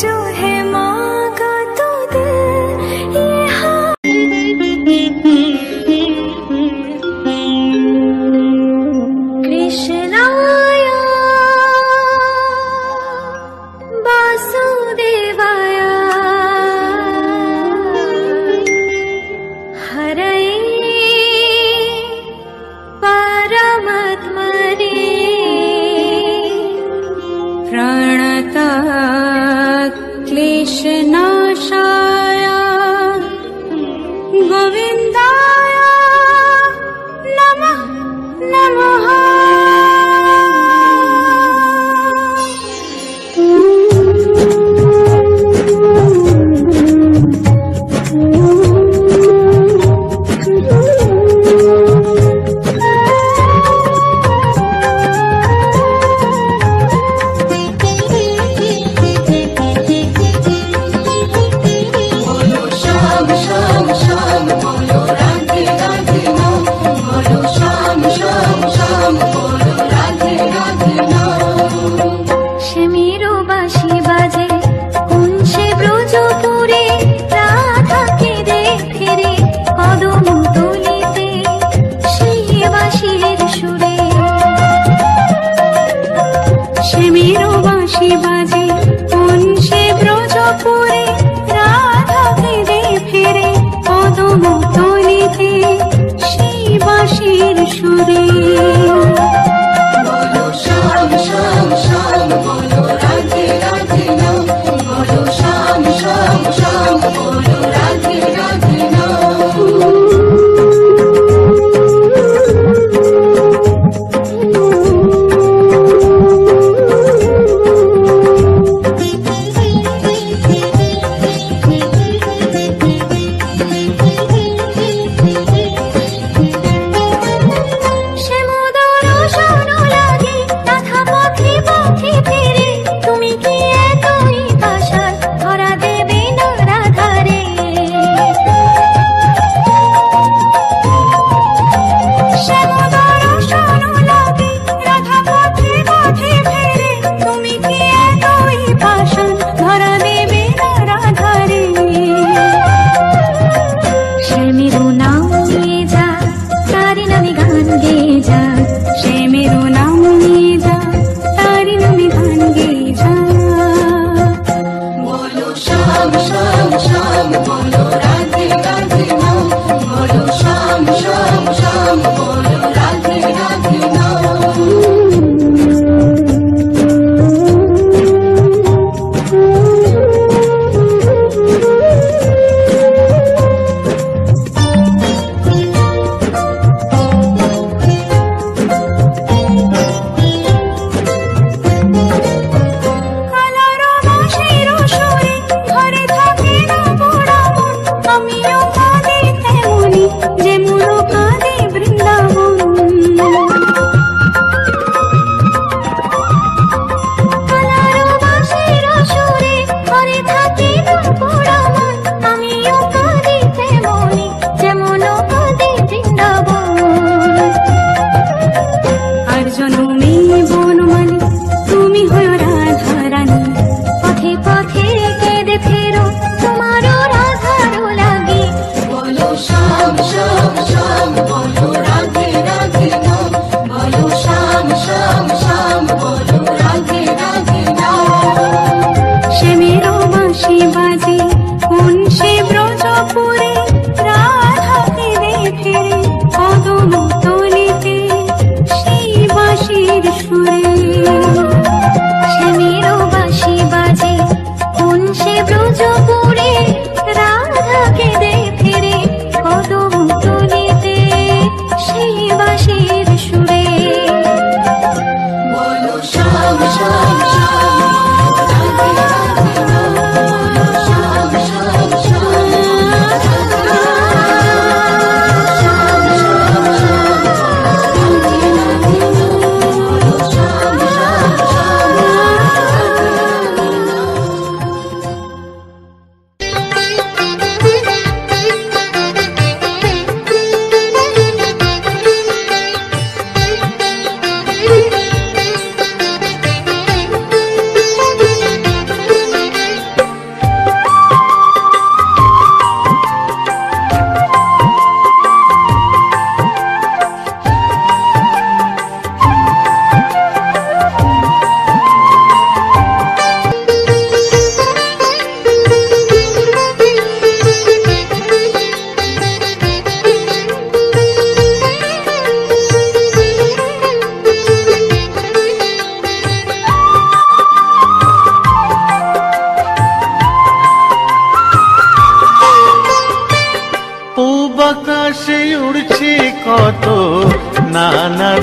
जो है मांगा तो दिल कृष्णाय वासुदेवाय हरये परमात्मने प्रणतः क्लेशनाशाय गोविन्दाय नमः नमः।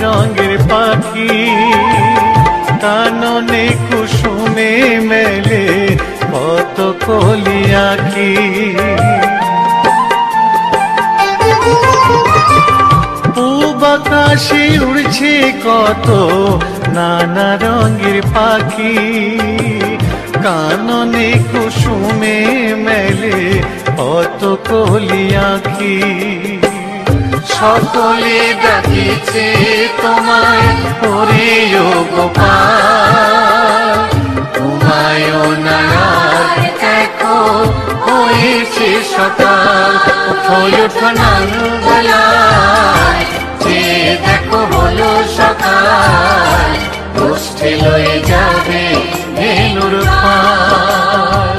রঙের পাখি, কাননে কুসুমে মেলে কত কলি আঁখি। পূব আকাশে উড়ছে কত নানা রঙের পাখি, কাননে কুসুমে মেলে কত কলি আঁখি। সকলে ডাকিছে তোমায় ওরে ও গোপাল, তোমায় নায়ার দেখো হয়েছে সকাল। ওঠো নাঙ্গলায় যে দেখো হলো সকাল, গোষ্ঠী লয়ে যাবে ধেনুর পাল।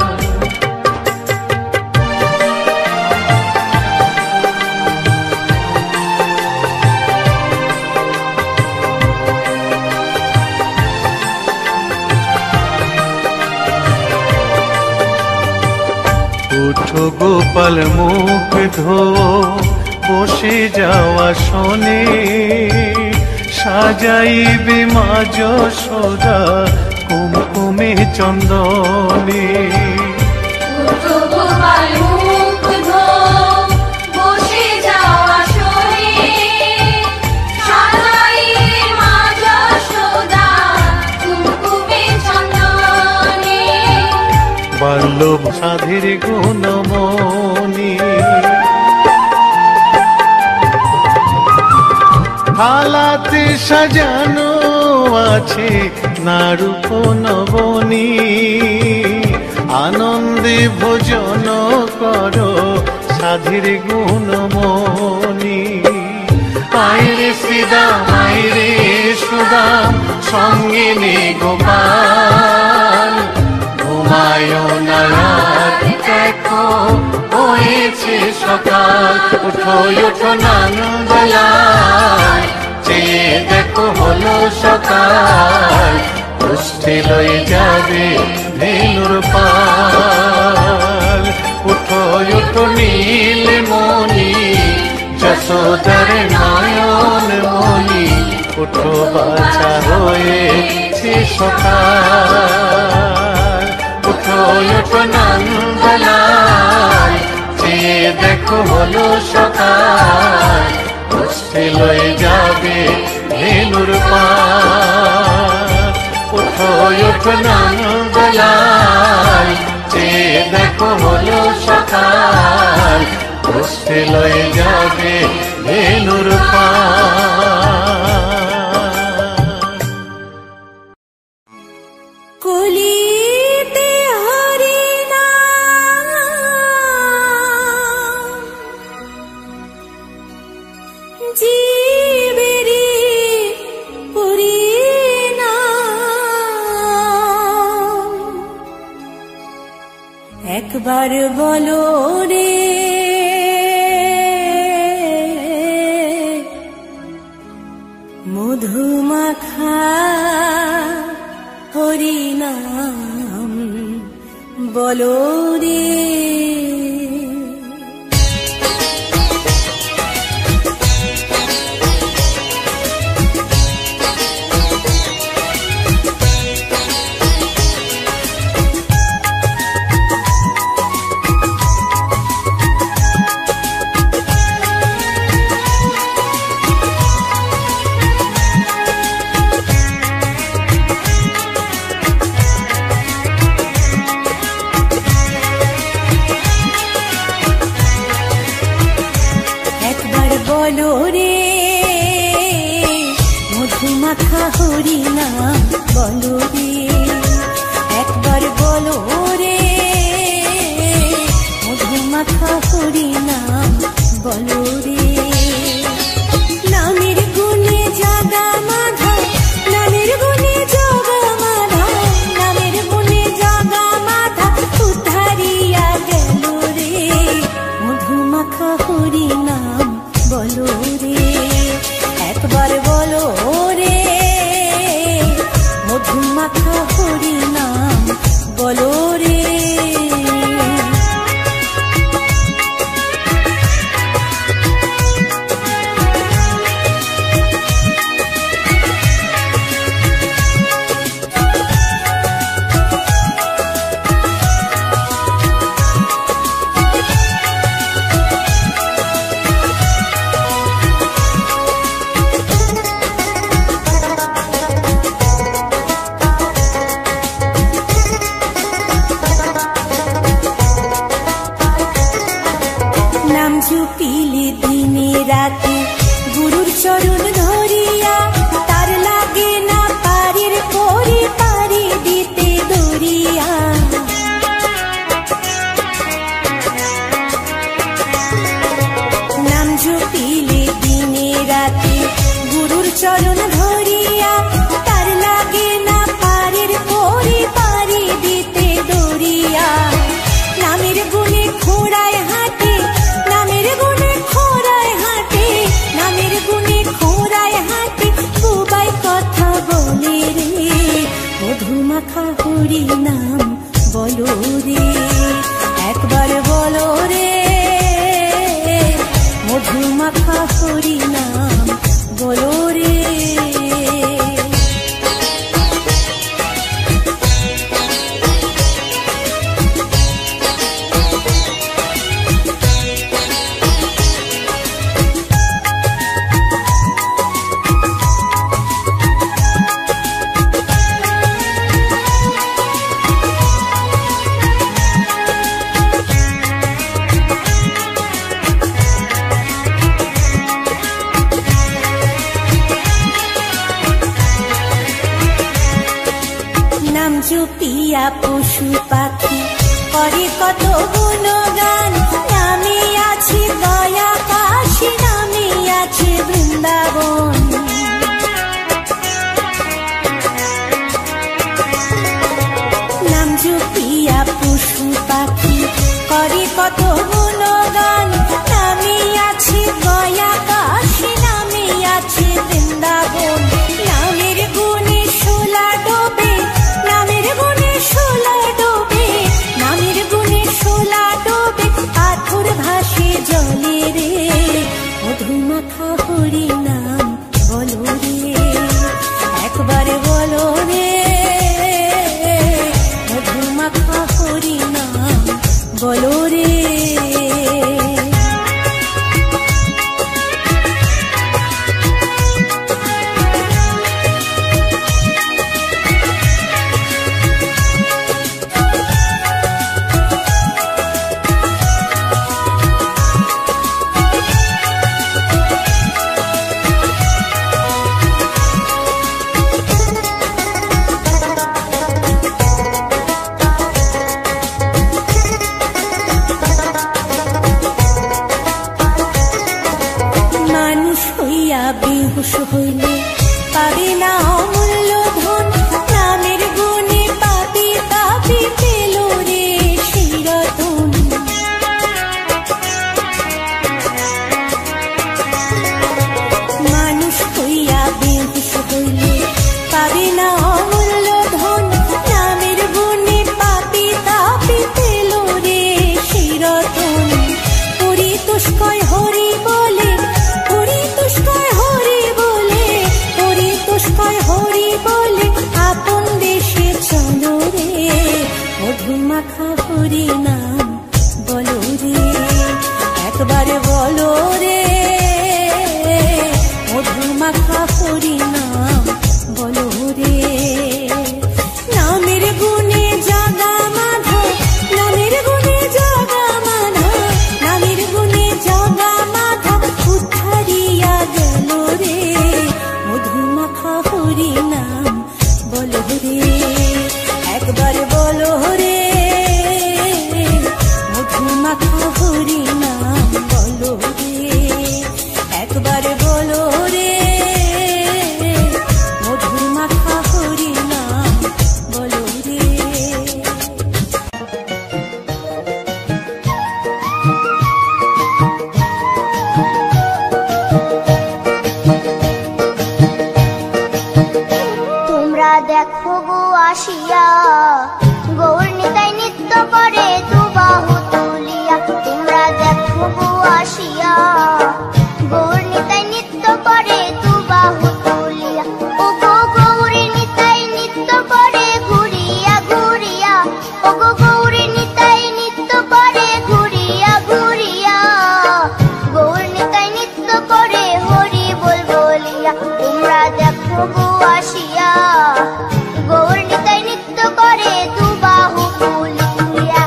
উঠো গোপাল মুখ ধো বসে যাওয়া শোনে, সাজাইবে মা যশোদা কুমকুমে চন্দনে। বাল্যব সাধের গুণমণি, থালাতে সাজানো আছে নারূপ নবনী, আনন্দে ভোজন করো সাধের গুণমণি। আইরে শ্রীদাম আইরে সুদাম সঙ্গে নে গোপাল, ঘুমায় নায়ার দেখো হয়েছে সকাল। ওঠো নাঙ্গলায় চেয়ে দেখো হলো সকাল, গোষ্ঠী লয়ে যাবে ধেনুর পাল। ওঠো নীলমণি যশোদার নয়ন মণি, ওঠো বাছা হয়েছে সকাল। ওঠো নাঙ্গলায় চেয়ে দেখো হলো সকাল, গোষ্ঠী লয়ে যাবে ধেনুর পাল। ওঠো নাঙ্গলায় চেয়ে দেখো হলো সকাল, গোষ্ঠী লয়ে যাবে ধেনুর পাল। কলিতে হরি নাম জীবেরি পরিণাম, একবার বলো রে মধুমাখা হরিনাম বলো রে। বলো রে মধুমাখা হরিনাম বলো রে, একবার বলো রে মধুমাখা হরিনাম বলো রে। নামের গুণে জাগা মাধা, নামের গুণে জাগা মাধা, নামের গুণে জাগা মাধা উদ্ধারিয়া গেল রে, মধুমাখা হরিনাম বলো রে, একবার বলো রে মধুমাখা চরণ ধরিয়া তার লাগে না পারের পরি পারি দিতে দরিয়া। নামের গুণে খোঁড়ায় হাঁটে, নামের গুণে খোঁড়ায় হাঁটে, নামের গুণে খোঁড়ায় হাঁটে, বুবাই কথা বলে রে। মধুমাখা হরি নাম বলো রে, একবার বলো রে। মধুমাখা হরি নাম বলো রে। নাম জপিয়া পশু পাখি করে কত গুণগান, নামে আছে দয়া কাশী, নামে আছে বৃন্দাবন। নাম জপিয়া পশু পাখি করে কত গুণগান, নামে আছে দয়া কাশী, নামে আছে বৃন্দাবন। নামের গুণে শোলা ডোবে, নামের গুণে শোলা ডোবে, নামের গুণে শোলা ডোবে, পাথর ভাসে জলে রে। মধুমাখা হরি নাম বলো রে, একবার বলো রে। মধুমাখা হরি নাম বলো রে। বেহুশ হইলে পাবে না অমূল্য ধন, নামের গুণে পাপি পাপি পেল রে সেই রতন। মানুষ হইয়া বেহুশ হইলে পাবে না অমূল্য ধন, নামের গুণে পাপি তাপি পেল রে সেই রতন। পরিতোষকয় হরি বলে, পরিতোষকয় হরি বলে, পরিতোষকয় হরি বলে, আপন দেশে চলো রে। মধুমাখা হরি নাম বলো রে, একবার বলো রে। মধুমাখা হরি নাম বলো রে। নামের গুণে জাগা মাধা, নামের গুণে জাগা মাধা, নামের গুণে জাগা মাধা, উদ্ধারিয়া গেল রে। মধুমাখা হরি নাম বলো রে, একবার বলো রে। মধুমাখা হরি নাম বলো রে, একবার বলো রে। মধুমাখা হরি নাম বলো রে। তোমরা দেখো গো আসিয়া, গৌর নিতাই নৃত্য করে দুবাহু তুলিয়া। তোমরা দেখো গো আসিয়া, গৌর নিতাই নৃত্য করে দুবাহু তুলিয়া। ও গো গৌরী নিতাই নৃত্য করে ঘুরিয়া ঘুরিয়া, ও গো গৌরী নিতাই নৃত্য করে ঘুরিয়া ঘুরিয়া। গৌর নিতাই নৃত্য করে হরি বল বলিয়া। তোমরা দেখো গো আসিয়া, গৌর নিতাই নৃত্য করে দুবাহু তুলিয়া।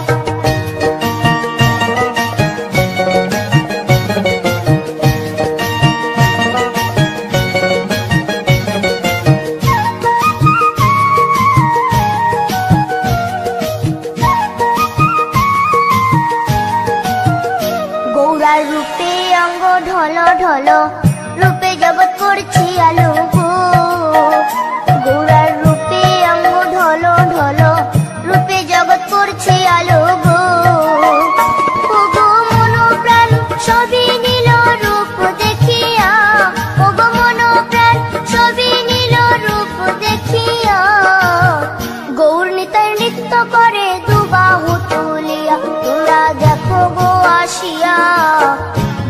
গৌরার রূপে অঙ্গ ঢল ঢল, রূপে জগৎ করছি আলো। জ্বলছে আলো গো। ওগো মন প্রাণ সবই নীল রূপ দেখিয়া, ওগো মন প্রাণ সবই নীল রূপ দেখিয়া, গৌর নিতাই নৃত্য করে দুবাহু তুলিয়া। তোমরা দেখো গো আসিয়া,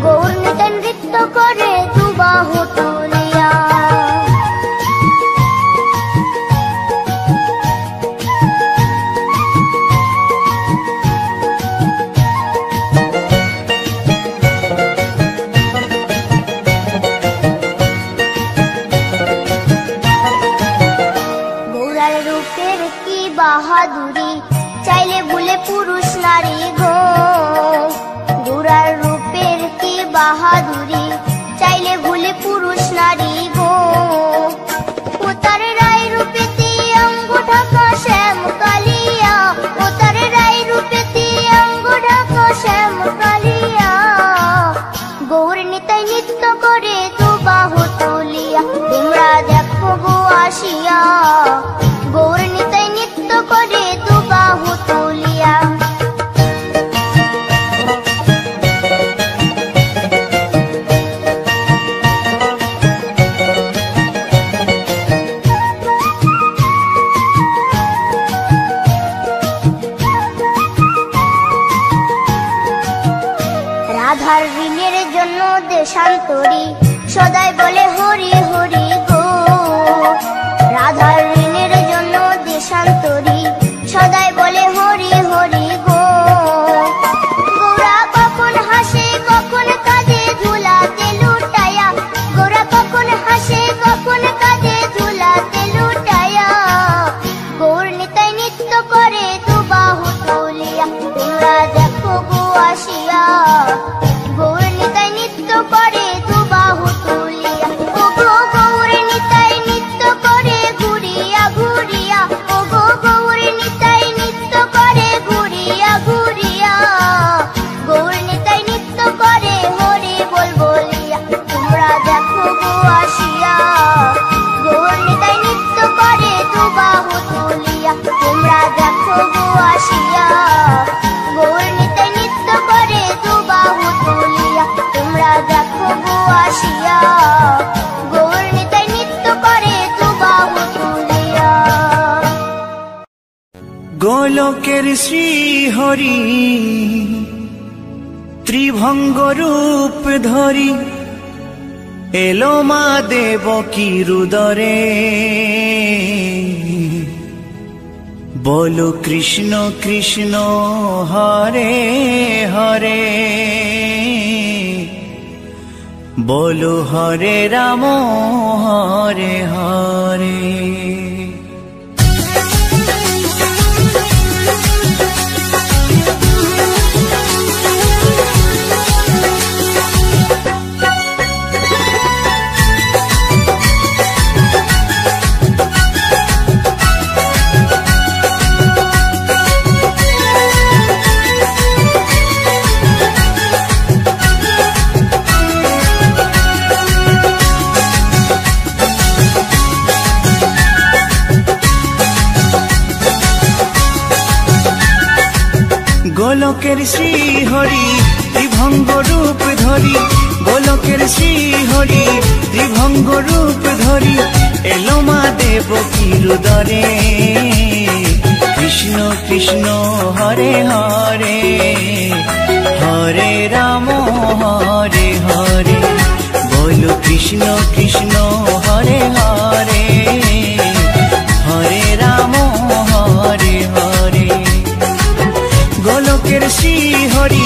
গৌর নিতাই নৃত্য করে দুবাহু তুলিয়া। গৌরার রূপের কি বাহাদুরি, চাইলে ভুলে পুরুষ নারী গো। গৌরার রূপের কি বাহাদুরি, চাইলে ভুলে পুরুষ নারী গো। ও তার রায় রূপেতে অঙ্গ ঢাকা শ্যাম কালিয়া, ও তার রায় রূপেতে অঙ্গ ঢাকা শ্যাম কালিয়া, গৌর নিতাই নৃত্য করে দুবাহু তুলিয়া। তোমরা দেখো গো আসিয়া, গৌর নিতাই নৃত্য করে দুবাহু তুলিয়া। রাধার ঋণের জন্য দেশান্তরী সদাই বলে হরি হরি গো। রাধার ঋণের জন্য দেশান্তরী সদাই বলে হরি হরি গো। গৌরা কখন হাসে কখন কাঁদে ধুলাতে লুটায়া, গৌরা কখন হাসে কখন কাঁদে ধুলাতে লুটায়া, গৌর নিতাই নৃত্য করে দুবাহু তুলিয়া। তোমরা দেখো গো আসিয়া, গৌর নিতাই নৃত্য করে দুবাহু তুলিয়া। ওগো গৌর নিতাই নৃত্য করে ঘুরিয়া ঘুরিয়া, ওগো গৌর নিতাই নৃত্য করে ঘুরিয়া ঘুরিয়া, গৌর নিতাই নৃত্য করে হরি বল বলিয়া। তোমরা দেখো গো আসিয়া, গৌর নিতাই নৃত্য করে দুবাহু তুলিয়া। তোমরা দেখো গো আসিয়া, গৌর নিতাই নৃত্য করে দুবাহু তুলিয়া। তোমরা দেখো গো আসিয়া, গৌর নিতাই নৃত্য করে দুবাহু তুলিয়া। গোলকের শ্রী হরি ত্রিভঙ্গ রূপ ধরি, এলো মা দেবকী রুদরে। বলো কৃষ্ণ কৃষ্ণ হরে হরে, বলো হরে রাম হরে হরে। গোলকের শ্রী হরি ত্রিভঙ্গ রূপ ধরি, গোলকের শ্রী হরি ত্রিভঙ্গ রূপ ধরি, এলো মা দেবকী রুদরে। কৃষ্ণ কৃষ্ণ হরে হরে, হরে রাম হরে হরে, বলো কৃষ্ণ কৃষ্ণ হরে হরে, হরে রাম হরে হরে। গোলকের শ্রী হরি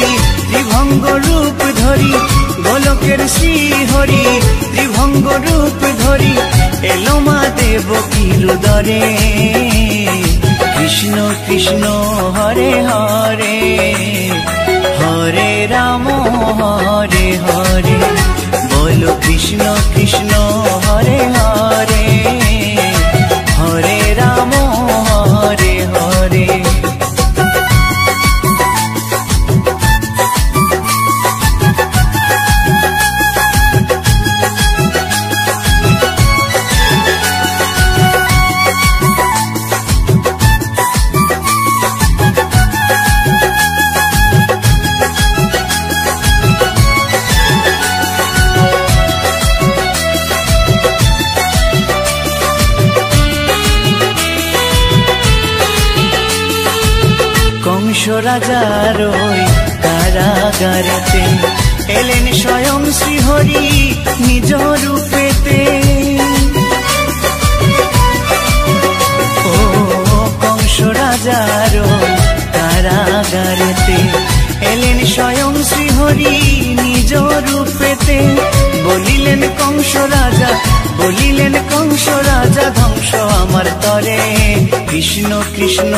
ত্রিভঙ্গ রূপ ধরি, গোলকের শ্রী হরি ত্রিভঙ্গ রূপ ধরি, এলো মা দেবকী রুদরে। কৃষ্ণ কৃষ্ণ হরে হরে, হরে রাম হরে হরে, বলো কৃষ্ণ কৃষ্ণ হরে হরে, হরে রাম হরে হরে। কংস রাজার ওই কারাগারেতে এলেন স্বয়ং শ্রীহরি নিজ রূপেতে। ও কংস রাজার ওই কারাগারেতে এলেন স্বয়ং শ্রীহরি নিজ রূপেতে। বলিলেন কংস রাজা, বলিলেন কংস রাজা, ধ্বংস আমার তরে। কৃষ্ণ কৃষ্ণ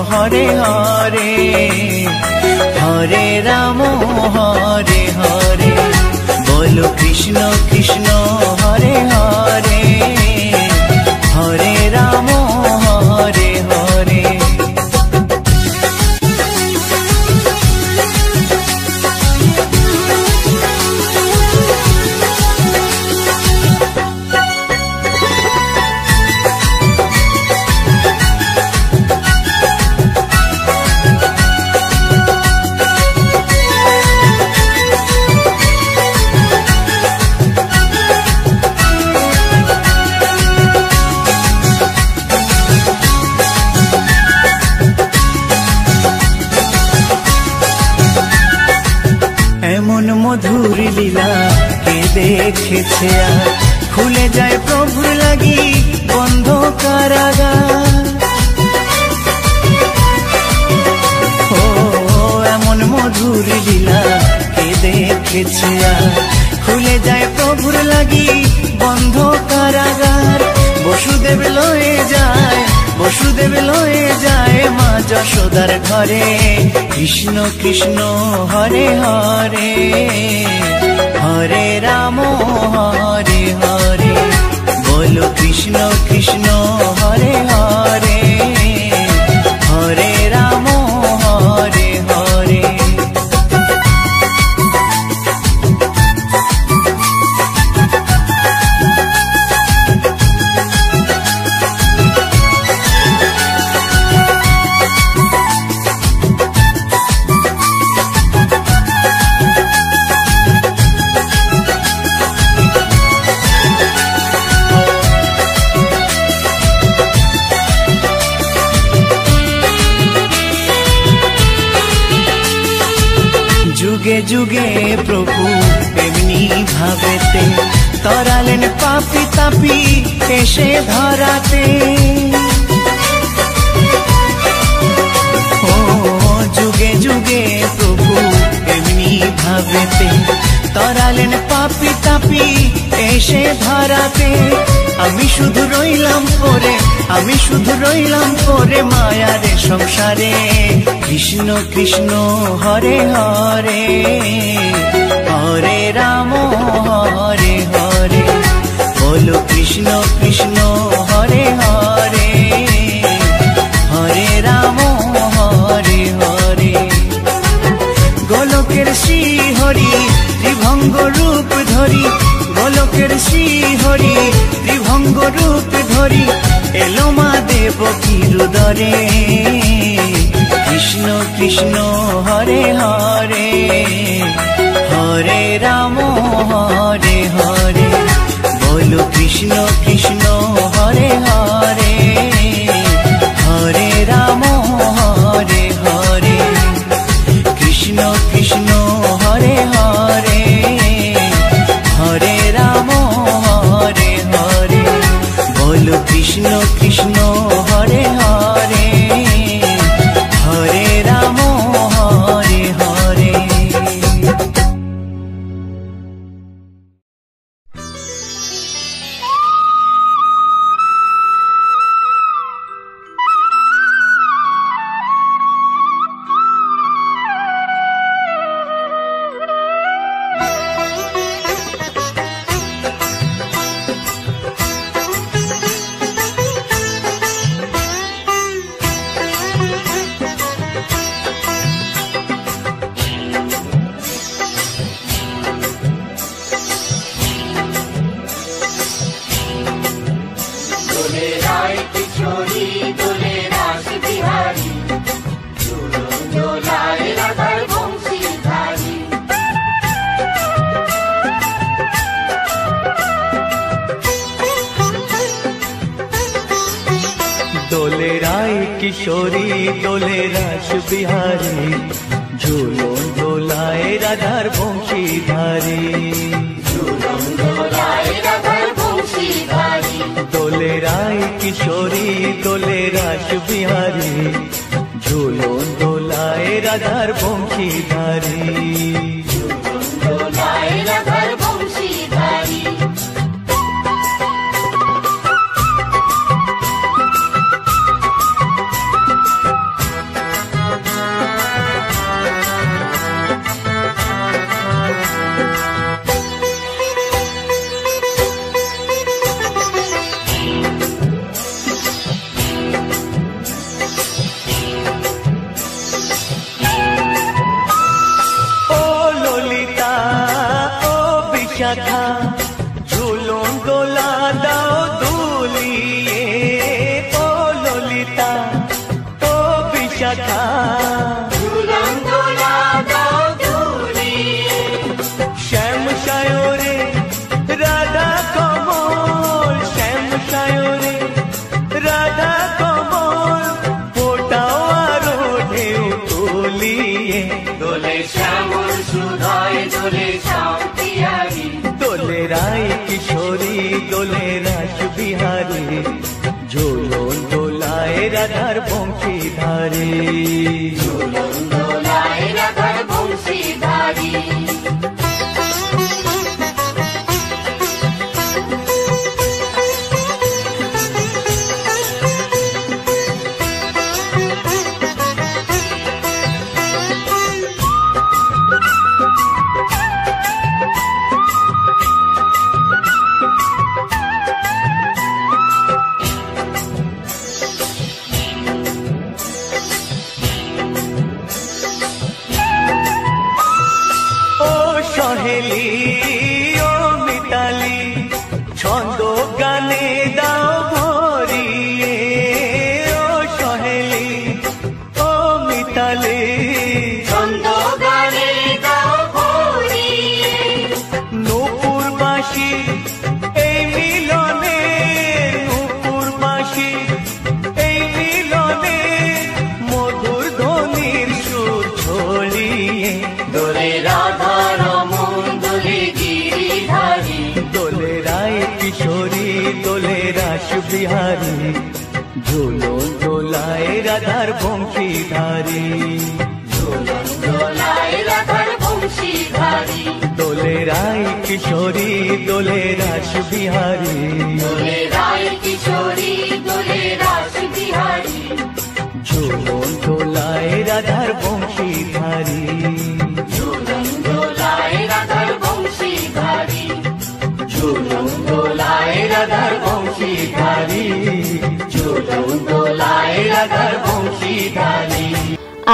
হরে হরে, হরে রাম হরে হরে। বলো কৃষ্ণ কৃষ্ণ হরে হরে, হরে রাম হরে হরে। এমন মধুর লীলা কে দেখেছে আর, খুলে যায় প্রভুর লাগি বন্ধ কারাগার। ও এমন মধুর লীলা কে দেখেছে আর, খুলে যায় প্রভুর লাগি বন্ধ কারাগার। বসুদেব লয়ে যায়, বসুদেব লয়ে যায় মা যশোদার ঘরে। কৃষ্ণ কৃষ্ণ হরে হরে, হরে রাম হরে হরে। বলো কৃষ্ণ কৃষ্ণ হরে হরে, হরে রাম হরে হরে। যুগে যুগে প্রভু এমনি ভাবেতে, তরালেন পাপি তাপি এসে ধরাতে। ও যুগে যুগে প্রভু এমনি ভাবেতে, তরালেন পাপি তাপি এসে ধরাতে। আমি শুধু রইলাম পরে, আমি শুধু রইলাম পরে মায়ারে সংসারে। কৃষ্ণ কৃষ্ণ হরে হরে, হরে রাম হরে হরে। বলো কৃষ্ণ কৃষ্ণ হরে হরে, হরে রাম হরে হরে। গোলকের শ্রী হরি ত্রিভঙ্গ রূপ ধরি, গোলকের শ্রী হরি ত্রিভঙ্গ রূপ ধরি। এলো মা দেবকীর উদরে। কৃষ্ণ কৃষ্ণ হরে হরে, হরে রাম হরে হরে। বলো কৃষ্ণ কৃষ্ণ হরে হরে, হরে রাম হরে হরে। কৃষ্ণ কৃষ্ণ হরে হরে, হরে রাম হরে হরে। বলো কৃষ্ণ কৃষ্ণ হরে হরে, হরে রাম হরে হরে। কিশোরী দোলে রাস বিহারী, ঝুলন দোলায় রাধার বংশীধারী। দোলে রায় কিশোরী দোলে রাস বিহারী, ঝুলন দোলায় রাধার বংশীধারী। ঝুলন দোলা দাও দুলিয়ে, ও ললিতা ও বিশাখা। ঝুলন দোলা দাও দুলিয়ে, শ্যাম সায়রে রাধা কমল, শ্যাম সায়রে রাধা কমল, ফোটাও আরো ঢেউ তুলিয়ে। দোলে শ্যামল সুধায় দোলে শান্তিয়ারি, দোলে রায় কিশোরী দোলে রাস বিহারী, ঝুলন দোলায় রাধার বংশীধারী। ঝুলন দোলায় রাধার বংশীধারী। সহেলি ও মিতালি, ছন্দ গানে দাও ভরিয়ে, ও সহেলি ও মিতালি, ছন্দ গানে দাও ভরিয়ে। নূপুর বাঁশি এই মিলনে, নূপুর বাঁশি এই মিলনে, মধুর ধ্বনির সুর ছড়িয়ে। দোলে রাধা রমন দোলে গিরিধারী, দোলে রায় কিশোরী দোলে রাস বিহারী, ঝুলন দোলায় রাধার বংশীধারী। ঝুলন দোলায় রাধার বংশীধারী। দোলে রায় কিশোরী দোলে রাস বিহারী, দোলে রায় কিশোরী দোলে রাস বিহারী, ঝুলন দোলায় রাধার বংশীধারী। ঝুলন দোলায় রাধার বংশীধারী, ঝুলন দোলায় রাধার বংশীধারী, ঝুলন দোলায় রাধার বংশীধারী।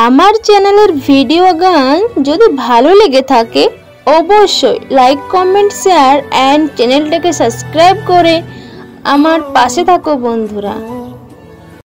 আমার চ্যানেলের ভিডিও গান যদি ভালো লেগে থাকে অবশ্যই লাইক কমেন্ট শেয়ার এন্ড চ্যানেলটাকে সাবস্ক্রাইব করে আমার পাশে থাকো বন্ধুরা।